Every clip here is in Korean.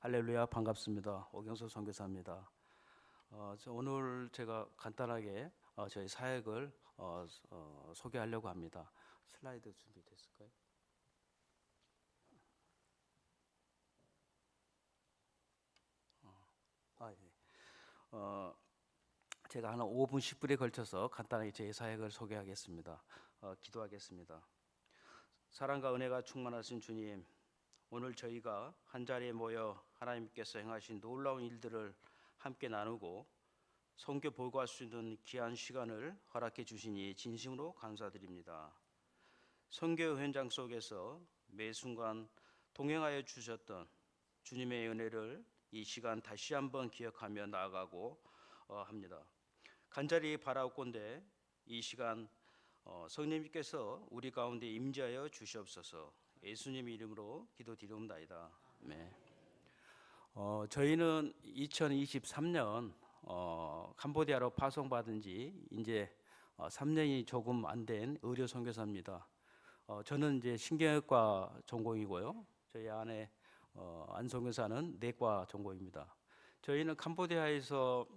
할렐루야, 반갑습니다. 오경수 선교사입니다. 오늘 제가 간단하게 저희 사역을 소개하려고 합니다. 슬라이드 준비됐을까요? 예. 제가 한 5분 10분에 걸쳐서 간단하게 제 사역을 소개하겠습니다. 기도하겠습니다. 사랑과 은혜가 충만하신 주님, 오늘 저희가 한 자리에 모여 하나님께서 행하신 놀라운 일들을 함께 나누고 선교 보고할 수 있는 귀한 시간을 허락해 주시니 진심으로 감사드립니다. 선교 현장 속에서 매 순간 동행하여 주셨던 주님의 은혜를 이 시간 다시 한번 기억하며 나아가고 합니다. 간절히 바라옵건대 이 시간 성령님께서 우리 가운데 임재하여 주시옵소서. 예수님 이름으로 기도드리옵나이다. 네. 저희는 2023년 캄보디아로 파송받은 지 이제 3년이 조금 안 된 의료 선교사입니다. 저는 이제 신경외과 전공이고요. 저희 아내 안 선교사는 내과 전공입니다. 저희는 캄보디아에서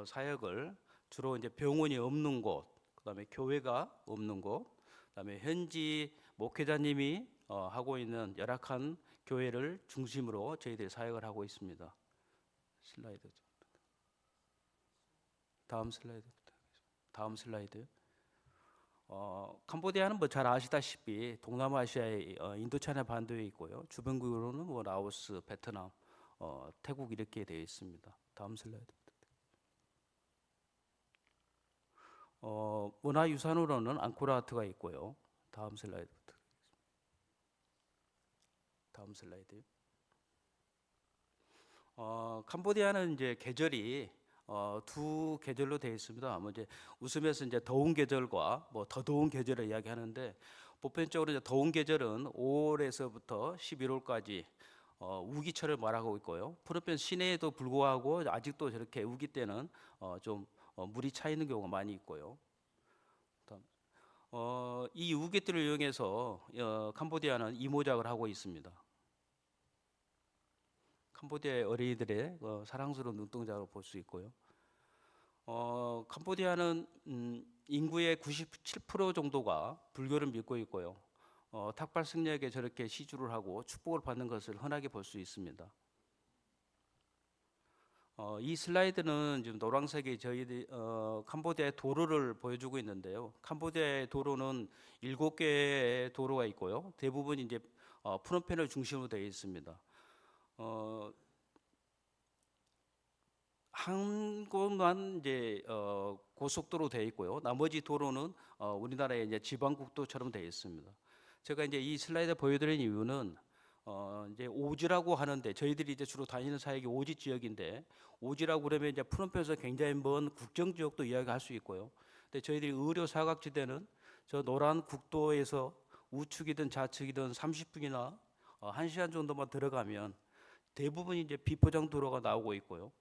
사역을 주로 이제 병원이 없는 곳, 그다음에 교회가 없는 곳, 그다음에 현지 목회자님이 하고 있는 열악한 교회를 중심으로 저희들이 사역을 하고 있습니다. 슬라이드. 다음 슬라이드. 다음 슬라이드. 캄보디아는 뭐 잘 아시다시피 동남아시아의 인도차이나 반도에 있고요. 주변국으로는 뭐 라오스, 베트남, 태국 이렇게 되어 있습니다. 다음 슬라이드. 문화유산으로는 앙코르와트가 있고요. 다음 슬라이드부터. 다음 슬라이드. 캄보디아는 이제 계절이 두 계절로 되어 있습니다. 뭐 이제 웃으면서 이제 더운 계절과 뭐 더 더운 계절을 이야기하는데 보편적으로 이제 더운 계절은 5월에서부터 11월까지 우기철을 말하고 있고요. 프노펜 시내에도 불구하고 아직도 저렇게 우기 때는 좀 물이 차 있는 경우가 많이 있고요. 이 우기들을 이용해서 캄보디아는 이모작을 하고 있습니다. 캄보디아의 어린이들의 사랑스러운 눈동자로 볼 수 있고요. 캄보디아는 인구의 97% 정도가 불교를 믿고 있고요. 탁발 승려에게 저렇게 시주를 하고 축복을 받는 것을 흔하게 볼 수 있습니다. 이 슬라이드는 지금 노란색이 저희들 캄보디아의 도로를 보여주고 있는데요. 캄보디아의 도로는 7개의 도로가 있고요. 대부분 이제 프놈펜을 중심으로 되어 있습니다. 한 곳만 이제 고속도로 되어 있고요. 나머지 도로는 우리나라의 이제 지방국도처럼 되어 있습니다. 제가 이제 이 슬라이드 보여드린 이유는 이제 오지라고 하는데 저희들이 이제 주로 다니는 사역이 오지 지역인데 오지라고 그러면 이제 프놈펜에서 굉장히 먼 국정 지역도 이야기할 수 있고요. 근데 저희들이 의료 사각지대는 저 노란 국도에서 우측이든 좌측이든 30분이나 1시간 정도만 들어가면 대부분 이제 비포장 도로가 나오고 있고요.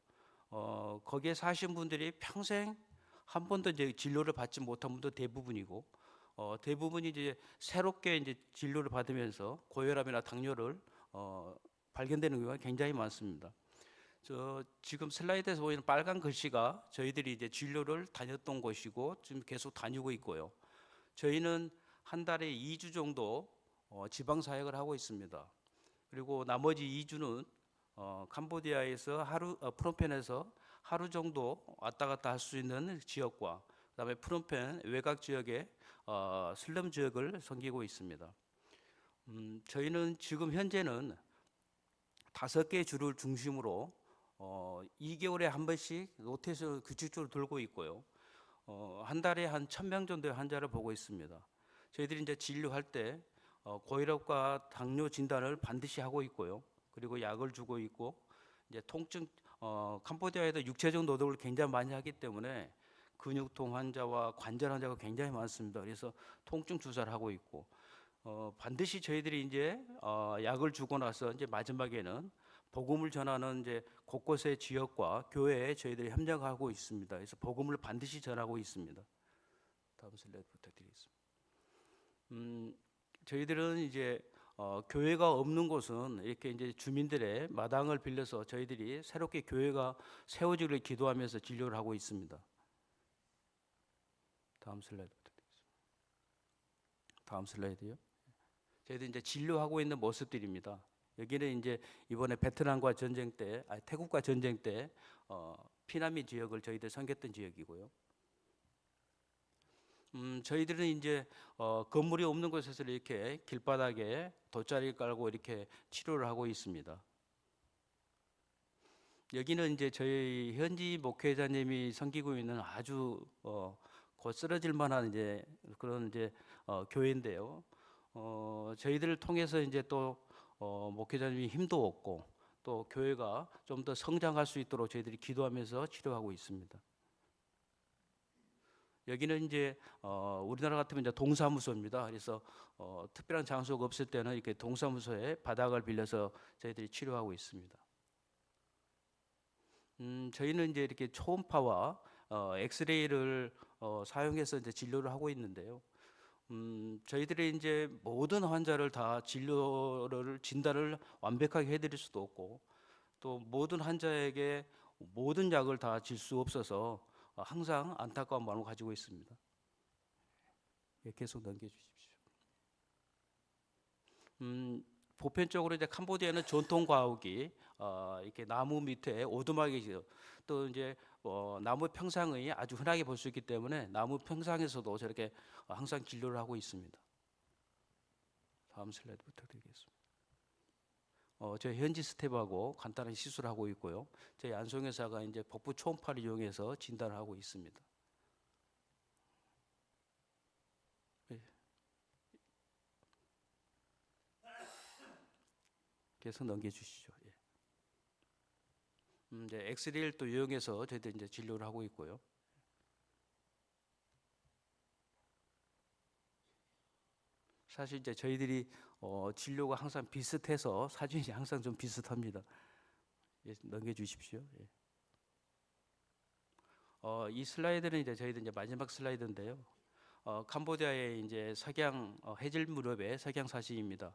거기에 사신 분들이 평생 한 번도 이제 진료를 받지 못한 분도 대부분이고, 대부분이 이제 새롭게 이제 진료를 받으면서 고혈압이나 당뇨를 발견되는 경우가 굉장히 많습니다. 지금 슬라이드에서 보이는 빨간 글씨가 저희들이 이제 진료를 다녔던 곳이고 지금 계속 다니고 있고요. 저희는 한 달에 2주 정도 지방 사역을 하고 있습니다. 그리고 나머지 2주는 캄보디아에서 프놈펜에서 하루 정도 왔다 갔다 할 수 있는 지역과 그다음에 프놈펜 외곽 지역의 슬럼 지역을 섬기고 있습니다. 저희는 지금 현재는 5개 주를 중심으로 2개월에 한 번씩 로테이션 규칙적으로 돌고 있고요. 한 달에 한 1,000명 정도의 환자를 보고 있습니다. 저희들이 이제 진료할 때 고혈압과 당뇨 진단을 반드시 하고 있고요. 그리고 약을 주고 있고 이제 통증 캄보디아에도 육체적 노동을 굉장히 많이 하기 때문에 근육통 환자와 관절 환자가 굉장히 많습니다. 그래서 통증 주사를 하고 있고 반드시 저희들이 이제 약을 주고 나서 이제 마지막에는 복음을 전하는 이제 곳곳의 지역과 교회에 저희들이 협력하고 있습니다. 그래서 복음을 반드시 전하고 있습니다. 다음 슬라이드 부탁드리겠습니다. 저희들은 이제 교회가 없는 곳은 이렇게 이제 주민들의 마당을 빌려서 저희들이 새롭게 교회가 세워지기를 기도하면서 진료를 하고 있습니다. 다음 슬라이드 부탁드리겠습니다. 다음 슬라이드요. 저희들이 이제 진료하고 있는 모습들입니다. 여기는 이제 이번에 베트남과 전쟁 때, 태국과 전쟁 때 피난민 지역을 저희들 섬겼던 지역이고요. 저희들은 이제 건물이 없는 곳에서 이렇게 길바닥에 돗자리 깔고 이렇게 치료를 하고 있습니다. 여기는 이제 저희 현지 목회자님이 섬기고 있는 아주 곧 쓰러질 만한 이제 그런 이제 교회인데요. 저희들을 통해서 이제 또 목회자님이 힘도 얻고 또 교회가 좀 더 성장할 수 있도록 저희들이 기도하면서 치료하고 있습니다. 여기는 이제 우리나라 같으면 이제 동사무소입니다. 그래서 특별한 장소가 없을 때는 이렇게 동사무소에 바닥을 빌려서 저희들이 치료하고 있습니다. 저희는 이제 이렇게 초음파와 엑스레이를 사용해서 이제 진료를 하고 있는데요. 저희들이 이제 모든 환자를 다 진단을 완벽하게 해드릴 수도 없고 또 모든 환자에게 모든 약을 다 줄 수 없어서 항상 안타까운 마음을 가지고 있습니다. 예, 계속 넘겨주십시오. 보편적으로 이제 캄보디아는 전통 과학이 이렇게 나무 밑에 오두막이 또 이제 나무 평상이 아주 흔하게 볼 수 있기 때문에 나무 평상에서도 저렇게 항상 진료를 하고 있습니다. 다음 슬라이드 부탁드리겠습니다. 저희 현지 스텝하고 간단한 시술을 하고 있고요. 저희 안송여사가 이제 복부 초음파를 이용해서 진단을 하고 있습니다. 네. 계속 넘겨주시죠. 예. 이제 엑스레이를 또 이용해서 저희들 이제 진료를 하고 있고요. 사실 이제 저희들이 진료가 항상 비슷해서 사진이 항상 좀 비슷합니다. 예, 넘겨주십시오. 예. 이 슬라이드는 이제 저희들 이제 마지막 슬라이드인데요. 캄보디아의 이제 석양 해질 무렵의 석양 사진입니다.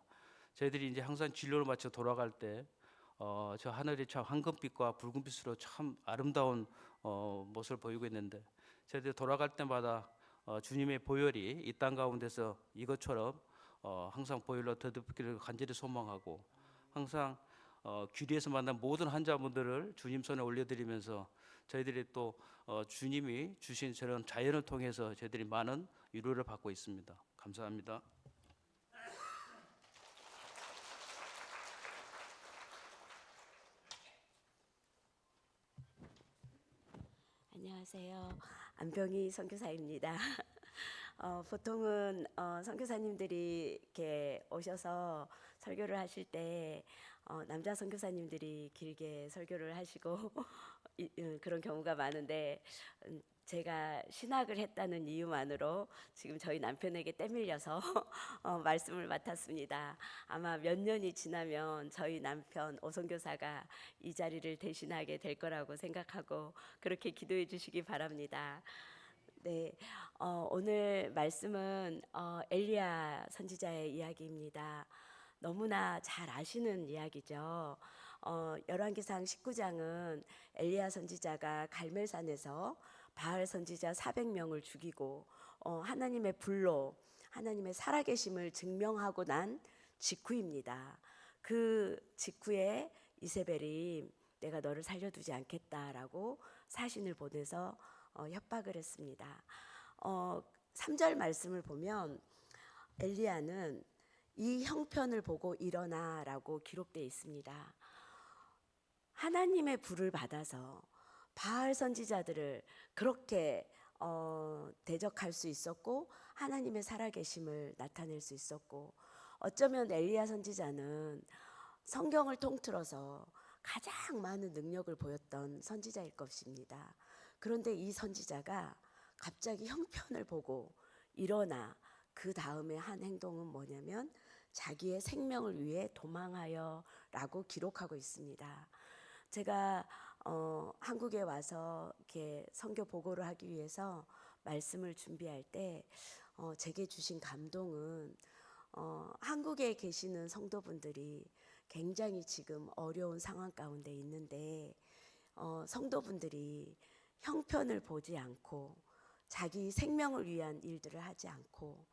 저희들이 이제 항상 진료를 마쳐 돌아갈 때 저 하늘이 참 황금빛과 붉은빛으로 참 아름다운 모습을 보이고 있는데 저희들이 돌아갈 때마다 주님의 보혈이 이 땅 가운데서 이것처럼 항상 보혈로 더듬기를 간절히 소망하고 항상 귀리에서 만난 모든 환자분들을 주님 손에 올려드리면서 저희들이 또 주님이 주신 저런 자연을 통해서 저희들이 많은 위로를 받고 있습니다. 감사합니다. 안녕하세요. 안병희 선교사입니다. 보통은 선교사님들이 이렇게 오셔서 설교를 하실 때 남자 선교사님들이 길게 설교를 하시고 그런 경우가 많은데 제가 신학을 했다는 이유만으로 지금 저희 남편에게 떼밀려서 말씀을 맡았습니다. 아마 몇 년이 지나면 저희 남편 오선교사가 이 자리를 대신하게 될 거라고 생각하고 그렇게 기도해 주시기 바랍니다. 네, 오늘 말씀은 엘리야 선지자의 이야기입니다. 너무나 잘 아시는 이야기죠. 열왕기상 19장은 엘리야 선지자가 갈멜산에서 바알 선지자 400명을 죽이고 하나님의 불로 하나님의 살아계심을 증명하고 난 직후입니다. 그 직후에 이세벨이 내가 너를 살려두지 않겠다라고 사신을 보내서 협박을 했습니다. 3절 말씀을 보면 엘리야는 이 형편을 보고 일어나라고 기록되어 있습니다. 하나님의 불을 받아서 바알 선지자들을 그렇게 대적할 수 있었고 하나님의 살아계심을 나타낼 수 있었고 어쩌면 엘리야 선지자는 성경을 통틀어서 가장 많은 능력을 보였던 선지자일 것입니다. 그런데 이 선지자가 갑자기 형편을 보고 일어나 그 다음에 한 행동은 뭐냐면 자기의 생명을 위해 도망하여 라고 기록하고 있습니다. 제가 한국에 와서 이렇게 선교 보고를 하기 위해서 말씀을 준비할 때 제게 주신 감동은 한국에 계시는 성도분들이 굉장히 지금 어려운 상황 가운데 있는데 성도분들이 형편을 보지 않고 자기 생명을 위한 일들을 하지 않고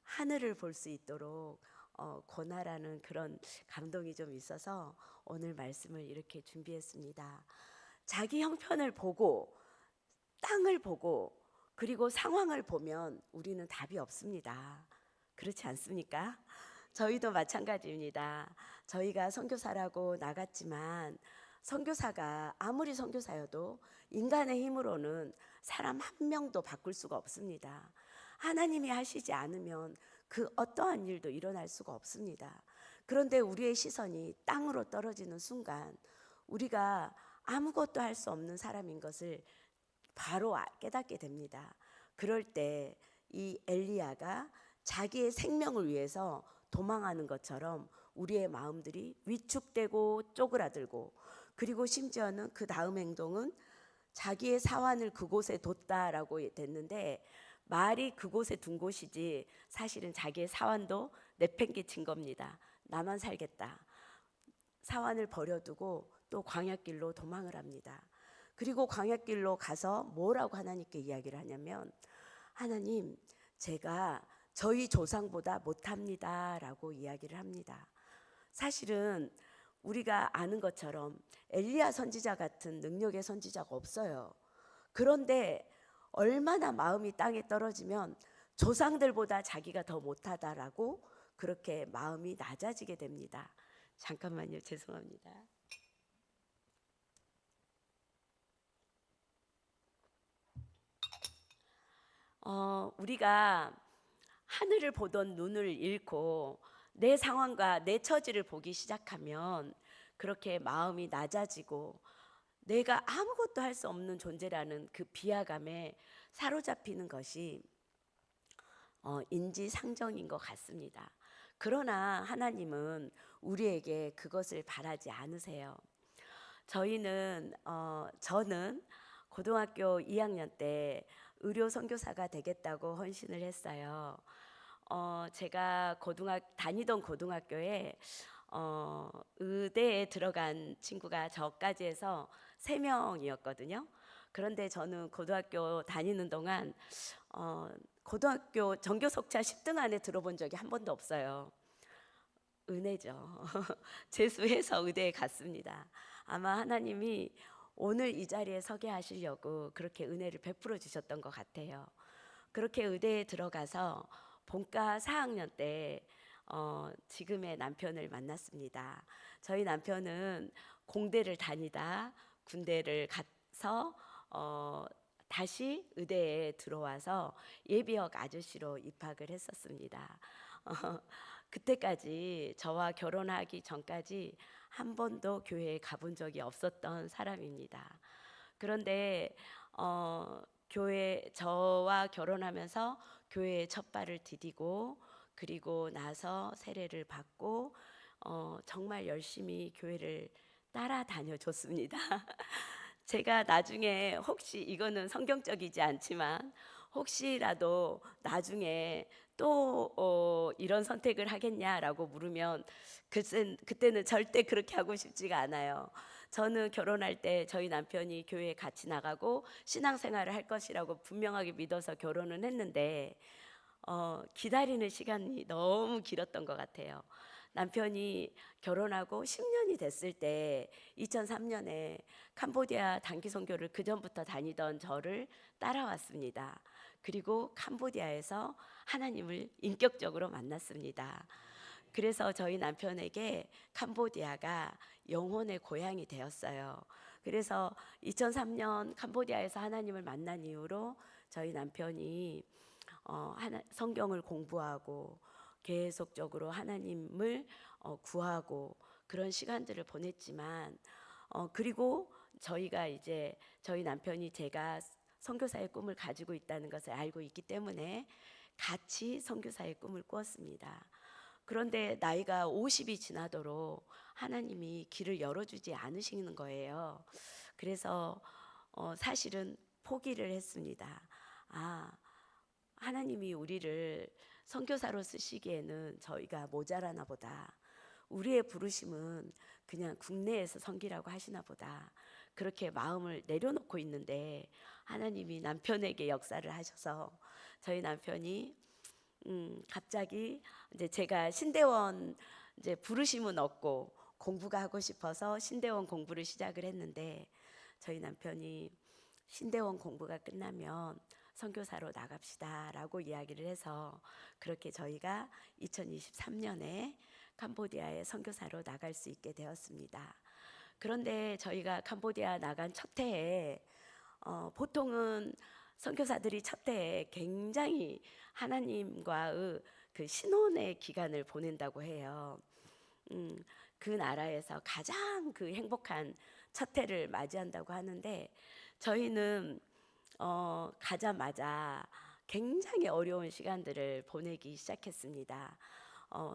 하늘을 볼 수 있도록 권하라는 그런 감동이 좀 있어서 오늘 말씀을 이렇게 준비했습니다. 자기 형편을 보고 땅을 보고 그리고 상황을 보면 우리는 답이 없습니다. 그렇지 않습니까? 저희도 마찬가지입니다. 저희가 선교사라고 나갔지만 선교사가 아무리 선교사여도 인간의 힘으로는 사람 한 명도 바꿀 수가 없습니다. 하나님이 하시지 않으면 그 어떠한 일도 일어날 수가 없습니다. 그런데 우리의 시선이 땅으로 떨어지는 순간 우리가 아무것도 할 수 없는 사람인 것을 바로 깨닫게 됩니다. 그럴 때 이 엘리야가 자기의 생명을 위해서 도망하는 것처럼 우리의 마음들이 위축되고 쪼그라들고, 그리고 심지어는 그 다음 행동은 자기의 사환을 그곳에 뒀다라고 됐는데, 말이 그곳에 둔 곳이지 사실은 자기의 사환도 내팽개친 겁니다. 나만 살겠다. 사환을 버려두고 또 광야길로 도망을 합니다. 그리고 광야길로 가서 뭐라고 하나님께 이야기를 하냐면, 하나님, 제가 저희 조상보다 못합니다 라고 이야기를 합니다. 사실은 우리가 아는 것처럼 엘리야 선지자 같은 능력의 선지자가 없어요. 그런데 얼마나 마음이 땅에 떨어지면 조상들보다 자기가 더 못하다라고 그렇게 마음이 낮아지게 됩니다. 잠깐만요, 죄송합니다. 우리가 하늘을 보던 눈을 잃고 내 상황과 내 처지를 보기 시작하면 그렇게 마음이 낮아지고 내가 아무것도 할 수 없는 존재라는 그 비하감에 사로잡히는 것이 인지상정인 것 같습니다. 그러나 하나님은 우리에게 그것을 바라지 않으세요. 저는 고등학교 2학년 때 의료 선교사가 되겠다고 헌신을 했어요. 제가 다니던 고등학교에 의대에 들어간 친구가 저까지 해서 3명이었거든요. 그런데 저는 고등학교 다니는 동안 고등학교 전교 속차 10등 안에 들어본 적이 한 번도 없어요. 은혜죠. 재수해서 의대에 갔습니다. 아마 하나님이 오늘 이 자리에 서게 하시려고 그렇게 은혜를 베풀어 주셨던 것 같아요. 그렇게 의대에 들어가서 본과 4학년 때 지금의 남편을 만났습니다. 저희 남편은 공대를 다니다 군대를 가서 다시 의대에 들어와서 예비역 아저씨로 입학을 했었습니다. 그때까지 저와 결혼하기 전까지 한 번도 교회에 가본 적이 없었던 사람입니다. 그런데 저와 결혼하면서 교회에 첫 발을 디디고 그리고 나서 세례를 받고 정말 열심히 교회를 따라다녀 줬습니다. 제가 나중에 혹시 이거는 성경적이지 않지만 혹시라도 나중에 또 이런 선택을 하겠냐라고 물으면 그때는 절대 그렇게 하고 싶지가 않아요. 저는 결혼할 때 저희 남편이 교회에 같이 나가고 신앙생활을 할 것이라고 분명하게 믿어서 결혼은 했는데 기다리는 시간이 너무 길었던 것 같아요. 남편이 결혼하고 10년이 됐을 때 2003년에 캄보디아 단기 선교를 그 전부터 다니던 저를 따라왔습니다. 그리고 캄보디아에서 하나님을 인격적으로 만났습니다. 그래서 저희 남편에게 캄보디아가 영혼의 고향이 되었어요. 그래서 2003년 캄보디아에서 하나님을 만난 이후로 저희 남편이 성경을 공부하고 계속적으로 하나님을 구하고 그런 시간들을 보냈지만 그리고 저희가 이제 저희 남편이 제가 선교사의 꿈을 가지고 있다는 것을 알고 있기 때문에 같이 선교사의 꿈을 꾸었습니다. 그런데 나이가 50이 지나도록 하나님이 길을 열어주지 않으시는 거예요. 그래서 사실은 포기를 했습니다. 하나님이 우리를 선교사로 쓰시기에는 저희가 모자라나 보다. 우리의 부르심은 그냥 국내에서 섬기라고 하시나 보다. 그렇게 마음을 내려놓고 있는데 하나님이 남편에게 역사를 하셔서 저희 남편이 갑자기 이제 제가 신대원 이제 부르심은 없고 공부가 하고 싶어서 신대원 공부를 시작을 했는데 저희 남편이 신대원 공부가 끝나면 선교사로 나갑시다라고 이야기를 해서 그렇게 저희가 2023년에 캄보디아에 선교사로 나갈 수 있게 되었습니다. 그런데 저희가 캄보디아 나간 첫 해에 보통은 선교사들이 첫 해에 굉장히 하나님과의 그 신혼의 기간을 보낸다고 해요. 그 나라에서 가장 그 행복한 첫 해를 맞이한다고 하는데 저희는 가자마자 굉장히 어려운 시간들을 보내기 시작했습니다.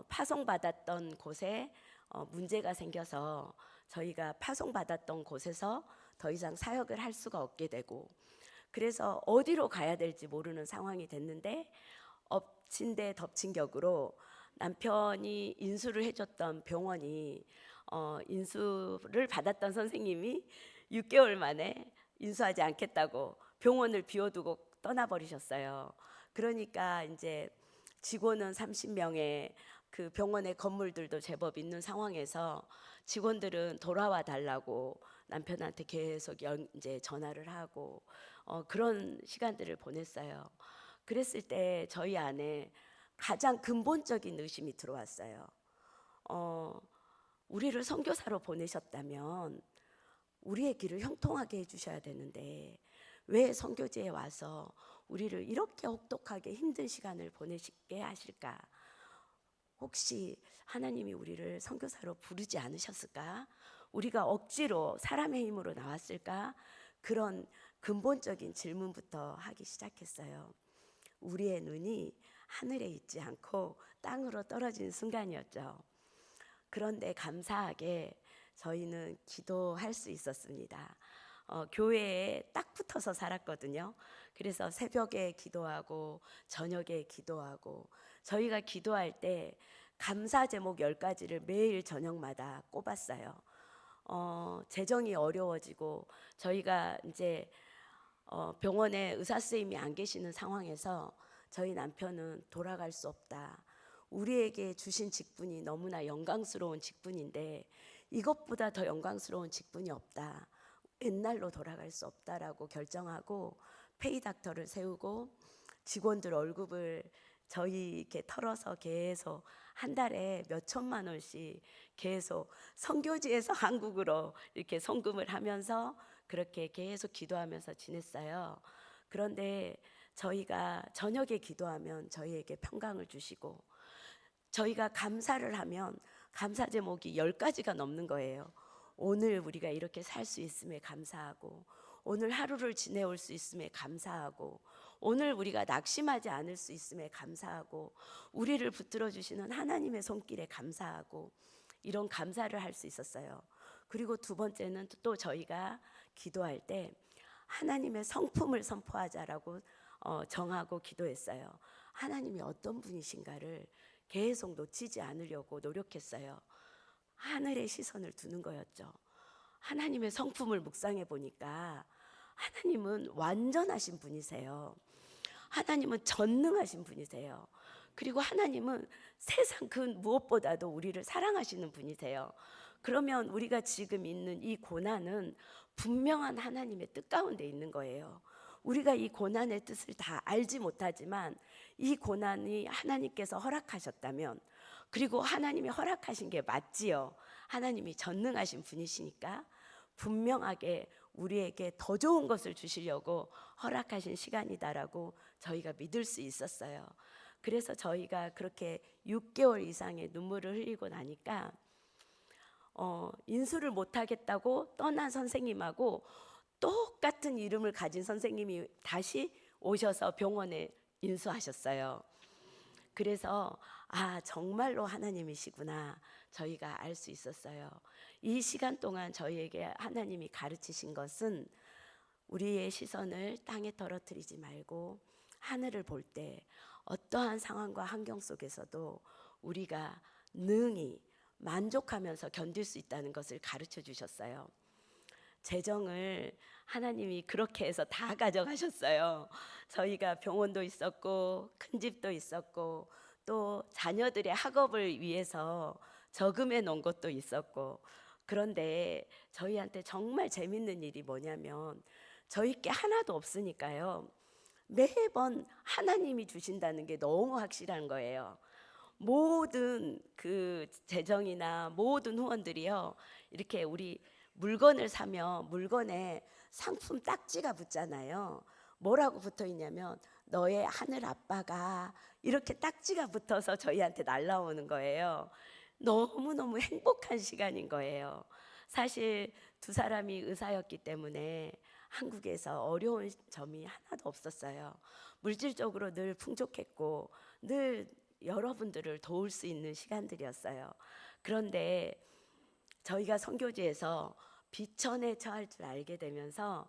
파송받았던 곳에 문제가 생겨서 저희가 파송받았던 곳에서 더 이상 사역을 할 수가 없게 되고 그래서 어디로 가야 될지 모르는 상황이 됐는데 엎친 데 덮친 격으로 남편이 인수를 해줬던 병원이 인수를 받았던 선생님이 6개월 만에 인수하지 않겠다고 병원을 비워두고 떠나버리셨어요. 그러니까 이제 직원은 30명에 그 병원의 건물들도 제법 있는 상황에서 직원들은 돌아와 달라고 남편한테 계속 이제 전화를 하고 그런 시간들을 보냈어요. 그랬을 때 저희 안에 가장 근본적인 의심이 들어왔어요. 우리를 선교사로 보내셨다면 우리의 길을 형통하게 해주셔야 되는데 왜 선교지에 와서 우리를 이렇게 혹독하게 힘든 시간을 보내시게 하실까? 혹시 하나님이 우리를 선교사로 부르지 않으셨을까? 우리가 억지로 사람의 힘으로 나왔을까? 그런 근본적인 질문부터 하기 시작했어요. 우리의 눈이 하늘에 있지 않고 땅으로 떨어진 순간이었죠. 그런데 감사하게 저희는 기도할 수 있었습니다. 교회에 딱 붙어서 살았거든요. 그래서 새벽에 기도하고 저녁에 기도하고 저희가 기도할 때 감사 제목 10가지를 매일 저녁마다 꼽았어요. 재정이 어려워지고 저희가 이제 병원에 의사 선생님이 안 계시는 상황에서 저희 남편은 돌아갈 수 없다. 우리에게 주신 직분이 너무나 영광스러운 직분인데 이것보다 더 영광스러운 직분이 없다. 옛날로 돌아갈 수 없다라고 결정하고 페이닥터를 세우고 직원들 월급을 저희 이렇게 털어서 계속 한 달에 몇 천만 원씩 계속 선교지에서 한국으로 이렇게 송금을 하면서 그렇게 계속 기도하면서 지냈어요. 그런데 저희가 저녁에 기도하면 저희에게 평강을 주시고 저희가 감사를 하면 감사 제목이 10가지가 넘는 거예요. 오늘 우리가 이렇게 살 수 있음에 감사하고 오늘 하루를 지내올 수 있음에 감사하고 오늘 우리가 낙심하지 않을 수 있음에 감사하고 우리를 붙들어 주시는 하나님의 손길에 감사하고 이런 감사를 할 수 있었어요. 그리고 두 번째는 또 저희가 기도할 때 하나님의 성품을 선포하자라고 정하고 기도했어요. 하나님이 어떤 분이신가를 계속 놓치지 않으려고 노력했어요. 하늘의 시선을 두는 거였죠. 하나님의 성품을 묵상해 보니까 하나님은 완전하신 분이세요. 하나님은 전능하신 분이세요. 그리고 하나님은 세상 그 무엇보다도 우리를 사랑하시는 분이세요. 그러면 우리가 지금 있는 이 고난은 분명한 하나님의 뜻 가운데 있는 거예요. 우리가 이 고난의 뜻을 다 알지 못하지만 이 고난이 하나님께서 허락하셨다면 그리고 하나님이 허락하신 게 맞지요. 하나님이 전능하신 분이시니까 분명하게 우리에게 더 좋은 것을 주시려고 허락하신 시간이다라고 저희가 믿을 수 있었어요. 그래서 저희가 그렇게 6개월 이상의 눈물을 흘리고 나니까 인수를 못하겠다고 떠난 선생님하고 똑같은 이름을 가진 선생님이 다시 오셔서 병원에 인수하셨어요. 그래서 정말로 하나님이시구나 저희가 알 수 있었어요. 이 시간 동안 저희에게 하나님이 가르치신 것은 우리의 시선을 땅에 떨어뜨리지 말고 하늘을 볼 때 어떠한 상황과 환경 속에서도 우리가 능히 만족하면서 견딜 수 있다는 것을 가르쳐 주셨어요. 재정을 하나님이 그렇게 해서 다 가져가셨어요. 저희가 병원도 있었고 큰 집도 있었고 또 자녀들의 학업을 위해서 저금해 놓은 것도 있었고, 그런데 저희한테 정말 재밌는 일이 뭐냐면 저희께 하나도 없으니까요. 매번 하나님이 주신다는 게 너무 확실한 거예요. 모든 그 재정이나 모든 후원들이요, 이렇게 우리 물건을 사면 물건에 상품 딱지가 붙잖아요. 뭐라고 붙어 있냐면 너의 하늘 아빠가, 이렇게 딱지가 붙어서 저희한테 날라오는 거예요. 너무너무 행복한 시간인 거예요. 사실 두 사람이 의사였기 때문에 한국에서 어려운 점이 하나도 없었어요. 물질적으로 늘 풍족했고 늘 여러분들을 도울 수 있는 시간들이었어요. 그런데 저희가 선교지에서 비천에 처할 줄 알게 되면서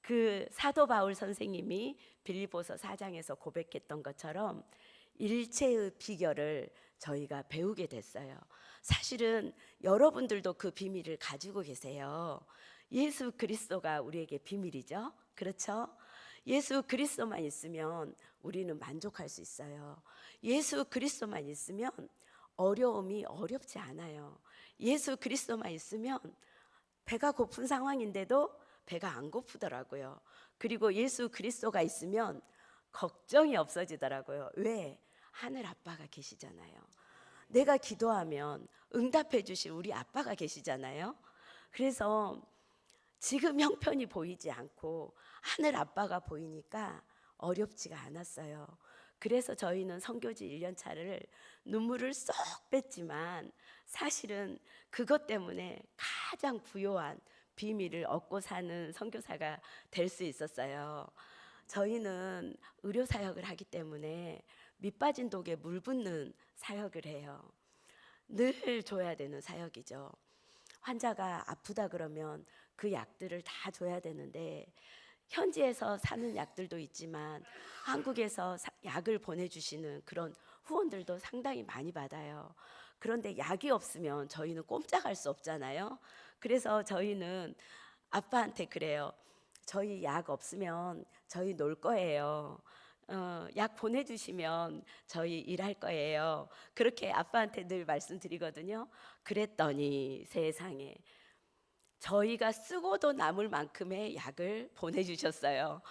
그 사도 바울 선생님이 빌립보서 4장에서 고백했던 것처럼 일체의 비결을 저희가 배우게 됐어요. 사실은 여러분들도 그 비밀을 가지고 계세요. 예수 그리스도가 우리에게 비밀이죠. 그렇죠? 예수 그리스도만 있으면 우리는 만족할 수 있어요. 예수 그리스도만 있으면 어려움이 어렵지 않아요. 예수 그리스도만 있으면 배가 고픈 상황인데도 배가 안 고프더라고요. 그리고 예수 그리스도가 있으면 걱정이 없어지더라고요. 왜? 하늘 아빠가 계시잖아요. 내가 기도하면 응답해 주실 우리 아빠가 계시잖아요. 그래서 지금 형편이 보이지 않고 하늘 아빠가 보이니까 어렵지가 않았어요. 그래서 저희는 선교지 1년 차를 눈물을 쏙 뺐지만 사실은 그것 때문에 가장 부요한 비밀을 얻고 사는 선교사가 될 수 있었어요. 저희는 의료 사역을 하기 때문에 밑빠진 독에 물 붓는 사역을 해요. 늘 줘야 되는 사역이죠. 환자가 아프다 그러면 그 약들을 다 줘야 되는데 현지에서 사는 약들도 있지만 한국에서 약을 보내주시는 그런 후원들도 상당히 많이 받아요. 그런데 약이 없으면 저희는 꼼짝할 수 없잖아요. 그래서 저희는 아빠한테 그래요. 저희 약 없으면 저희 놀 거예요. 약 보내주시면 저희 일할 거예요. 그렇게 아빠한테 늘 말씀드리거든요. 그랬더니 세상에 저희가 쓰고도 남을 만큼의 약을 보내주셨어요.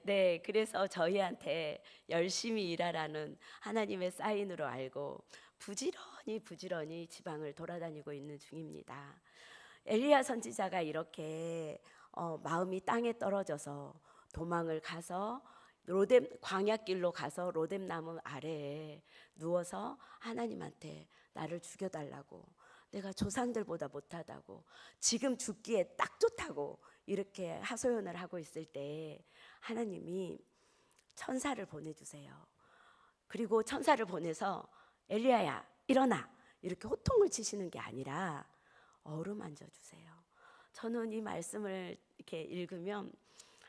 네, 그래서 저희한테 열심히 일하라는 하나님의 사인으로 알고 부지런히 지방을 돌아다니고 있는 중입니다. 엘리야 선지자가 이렇게 마음이 땅에 떨어져서 도망을 가서 로뎀 광야길로 가서 로뎀 나무 아래에 누워서 하나님한테 나를 죽여달라고, 내가 조상들보다 못하다고, 지금 죽기에 딱 좋다고 이렇게 하소연을 하고 있을 때 하나님이 천사를 보내주세요. 그리고 천사를 보내서 엘리야야 일어나, 이렇게 호통을 치시는 게 아니라 어루만져 주세요. 저는 이 말씀을 이렇게 읽으면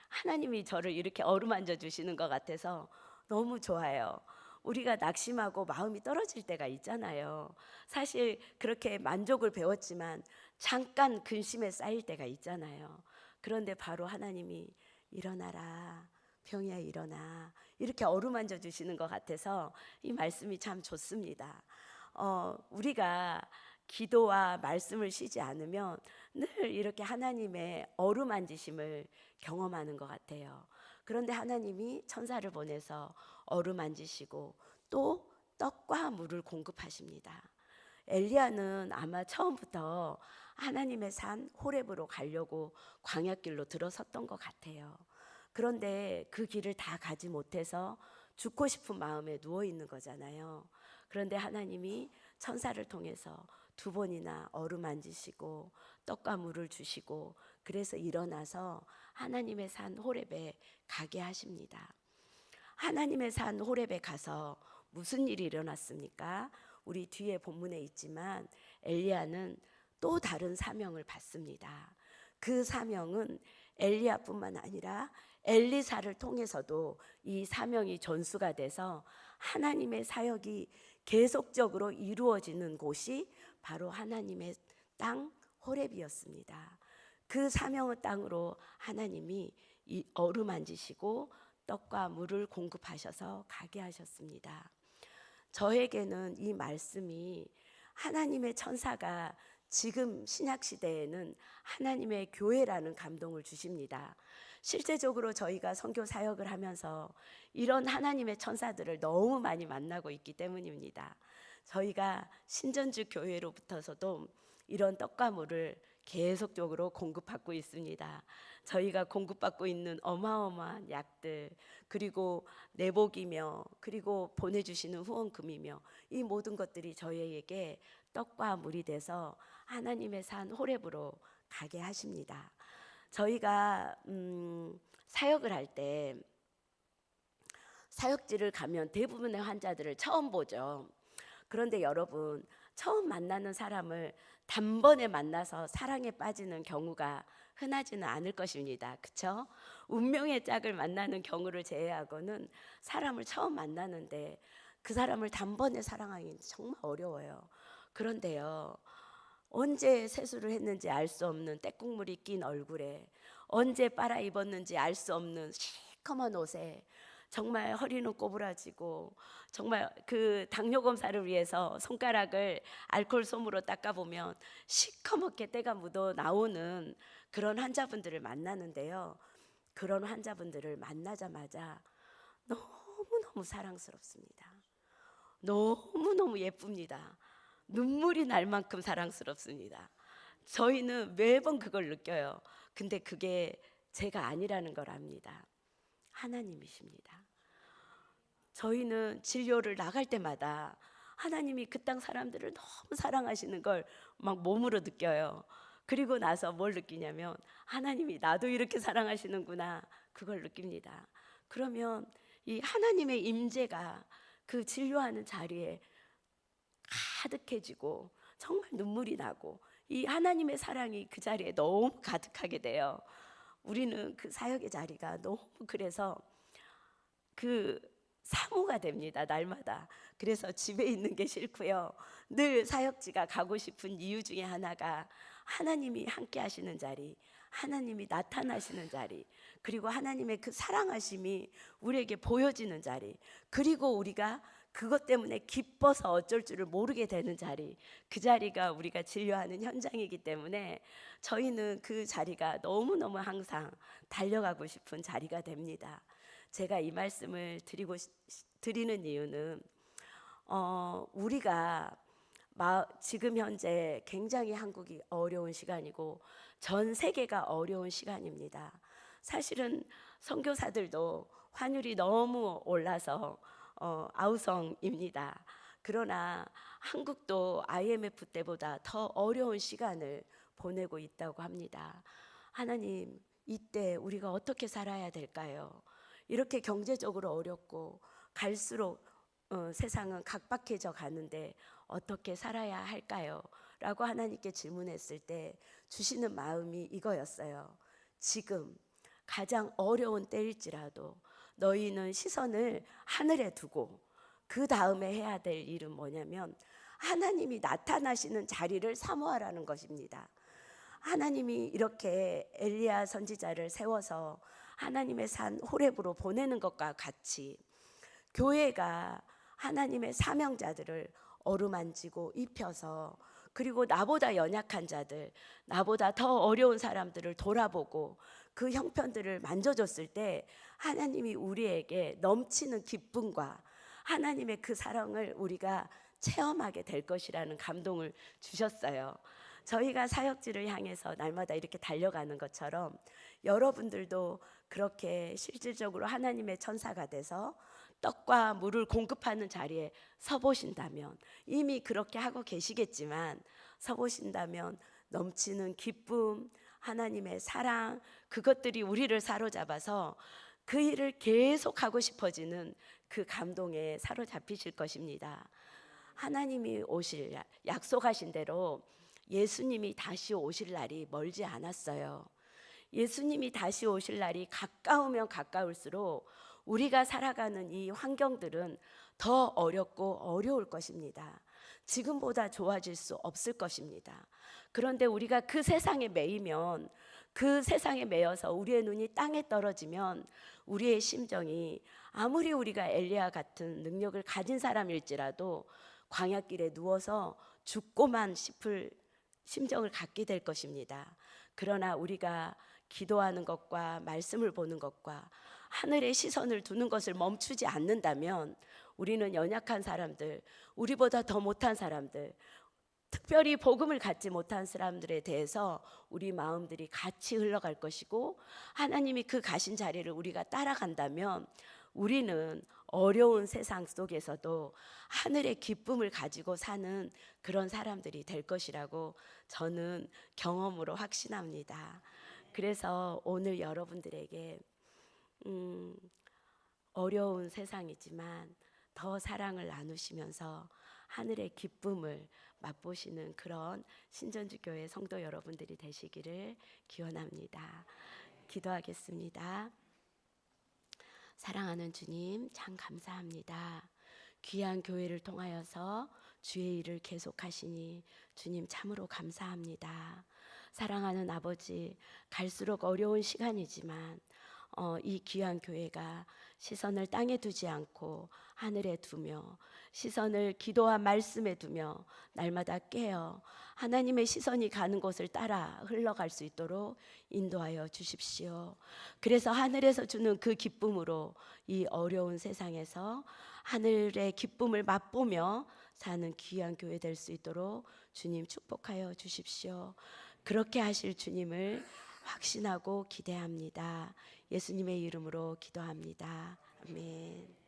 하나님이 저를 이렇게 어루만져 주시는 것 같아서 너무 좋아요. 우리가 낙심하고 마음이 떨어질 때가 있잖아요. 사실 그렇게 만족을 배웠지만 잠깐 근심에 쌓일 때가 있잖아요. 그런데 바로 하나님이 일어나라, 병이야 일어나, 이렇게 어루만져 주시는 것 같아서 이 말씀이 참 좋습니다. 우리가 기도와 말씀을 쉬지 않으면 늘 이렇게 하나님의 어루만지심을 경험하는 것 같아요. 그런데 하나님이 천사를 보내서 어루만지시고 또 떡과 물을 공급하십니다. 엘리야는 아마 처음부터 하나님의 산 호렙으로 가려고 광야길로 들어섰던 것 같아요. 그런데 그 길을 다 가지 못해서 죽고 싶은 마음에 누워 있는 거잖아요. 그런데 하나님이 천사를 통해서 2번이나 어루만지시고 떡과 물을 주시고, 그래서 일어나서 하나님의 산 호렙에 가게 하십니다. 하나님의 산 호렙에 가서 무슨 일이 일어났습니까? 우리 뒤에 본문에 있지만 엘리야는 또 다른 사명을 받습니다. 그 사명은 엘리야뿐만 아니라 엘리사를 통해서도 이 사명이 전수가 돼서 하나님의 사역이 계속적으로 이루어지는 곳이 바로 하나님의 땅 호렙이었습니다. 그 사명의 땅으로 하나님이 이 어루만지시고 떡과 물을 공급하셔서 가게 하셨습니다. 저에게는 이 말씀이 하나님의 천사가 지금 신약 시대에는 하나님의 교회라는 감동을 주십니다. 실제적으로 저희가 선교 사역을 하면서 이런 하나님의 천사들을 너무 많이 만나고 있기 때문입니다. 저희가 신전주 교회로부터서도 이런 떡과 물을 계속적으로 공급받고 있습니다. 저희가 공급받고 있는 어마어마한 약들, 그리고 내복이며, 그리고 보내주시는 후원금이며, 이 모든 것들이 저희에게 떡과 물이 돼서 하나님의 산 호렙으로 가게 하십니다. 저희가 사역을 할 때 사역지를 가면 대부분의 환자들을 처음 보죠. 그런데 여러분, 처음 만나는 사람을 단번에 만나서 사랑에 빠지는 경우가 흔하지는 않을 것입니다. 그렇죠? 운명의 짝을 만나는 경우를 제외하고는 사람을 처음 만나는데 그 사람을 단번에 사랑하기는 정말 어려워요. 그런데요, 언제 세수를 했는지 알 수 없는 때국물이 낀 얼굴에, 언제 빨아 입었는지 알 수 없는 시커먼 옷에, 정말 허리는 꼬부라지고, 정말 그 당뇨 검사를 위해서 손가락을 알코올 솜으로 닦아보면 시커멓게 때가 묻어 나오는 그런 환자분들을 만나는데요, 그런 환자분들을 만나자마자 너무너무 사랑스럽습니다. 너무너무 예쁩니다. 눈물이 날 만큼 사랑스럽습니다. 저희는 매번 그걸 느껴요. 근데 그게 제가 아니라는 걸 압니다. 하나님이십니다. 저희는 진료를 나갈 때마다 하나님이 그 땅 사람들을 너무 사랑하시는 걸 막 몸으로 느껴요. 그리고 나서 뭘 느끼냐면 하나님이 나도 이렇게 사랑하시는구나, 그걸 느낍니다. 그러면 이 하나님의 임재가 그 진료하는 자리에 가득해지고 정말 눈물이 나고 이 하나님의 사랑이 그 자리에 너무 가득하게 돼요. 우리는 그 사역의 자리가 너무, 그래서 그 사모가 됩니다, 날마다. 그래서 집에 있는 게 싫고요, 늘 사역지가 가고 싶은 이유 중에 하나가 하나님이 함께 하시는 자리, 하나님이 나타나시는 자리, 그리고 하나님의 그 사랑하심이 우리에게 보여지는 자리, 그리고 우리가 그것 때문에 기뻐서 어쩔 줄을 모르게 되는 자리, 그 자리가 우리가 진료하는 현장이기 때문에 저희는 그 자리가 너무너무 항상 달려가고 싶은 자리가 됩니다. 제가 이 말씀을 드리는 이유는 우리가 지금 현재 굉장히 한국이 어려운 시간이고 전 세계가 어려운 시간입니다. 사실은 선교사들도 환율이 너무 올라서 아우성입니다. 그러나 한국도 IMF 때보다 더 어려운 시간을 보내고 있다고 합니다. 하나님, 이때 우리가 어떻게 살아야 될까요? 이렇게 경제적으로 어렵고 갈수록 세상은 각박해져 가는데 어떻게 살아야 할까요? 라고 하나님께 질문했을 때 주시는 마음이 이거였어요. 지금 가장 어려운 때일지라도 너희는 시선을 하늘에 두고 그 다음에 해야 될 일은 뭐냐면 하나님이 나타나시는 자리를 사모하라는 것입니다. 하나님이 이렇게 엘리야 선지자를 세워서 하나님의 산 호렙으로 보내는 것과 같이 교회가 하나님의 사명자들을 어루만지고 입혀서, 그리고 나보다 연약한 자들, 나보다 더 어려운 사람들을 돌아보고 그 형편들을 만져줬을 때 하나님이 우리에게 넘치는 기쁨과 하나님의 그 사랑을 우리가 체험하게 될 것이라는 감동을 주셨어요. 저희가 사역지를 향해서 날마다 이렇게 달려가는 것처럼 여러분들도 그렇게 실질적으로 하나님의 천사가 돼서 떡과 물을 공급하는 자리에 서보신다면, 이미 그렇게 하고 계시겠지만 서보신다면 넘치는 기쁨, 하나님의 사랑, 그것들이 우리를 사로잡아서 그 일을 계속 하고 싶어지는 그 감동에 사로잡히실 것입니다. 하나님이 오실, 약속하신 대로 예수님이 다시 오실 날이 멀지 않았어요. 예수님이 다시 오실 날이 가까우면 가까울수록 우리가 살아가는 이 환경들은 더 어렵고 어려울 것입니다. 지금보다 좋아질 수 없을 것입니다. 그런데 우리가 그 세상에 매이면, 그 세상에 매여서 우리의 눈이 땅에 떨어지면 우리의 심정이 아무리 우리가 엘리야 같은 능력을 가진 사람일지라도 광야길에 누워서 죽고만 싶을 심정을 갖게 될 것입니다. 그러나 우리가 기도하는 것과 말씀을 보는 것과 하늘에 시선을 두는 것을 멈추지 않는다면 우리는 연약한 사람들, 우리보다 더 못한 사람들, 특별히 복음을 갖지 못한 사람들에 대해서 우리 마음들이 같이 흘러갈 것이고, 하나님이 그 가신 자리를 우리가 따라간다면 우리는 어려운 세상 속에서도 하늘의 기쁨을 가지고 사는 그런 사람들이 될 것이라고 저는 경험으로 확신합니다. 그래서 오늘 여러분들에게 어려운 세상이지만 더 사랑을 나누시면서 하늘의 기쁨을 맛보시는 그런 신전주교회 성도 여러분들이 되시기를 기원합니다. 기도하겠습니다. 사랑하는 주님, 참 감사합니다. 귀한 교회를 통하여서 주의 일을 계속하시니 주님 참으로 감사합니다. 사랑하는 아버지, 갈수록 어려운 시간이지만 이 귀한 교회가 시선을 땅에 두지 않고 하늘에 두며 시선을 기도와 말씀에 두며 날마다 깨어 하나님의 시선이 가는 곳을 따라 흘러갈 수 있도록 인도하여 주십시오. 그래서 하늘에서 주는 그 기쁨으로 이 어려운 세상에서 하늘의 기쁨을 맛보며 사는 귀한 교회 될 수 있도록 주님 축복하여 주십시오. 그렇게 하실 주님을 확신하고 기대합니다. 예수님의 이름으로 기도합니다. 아멘.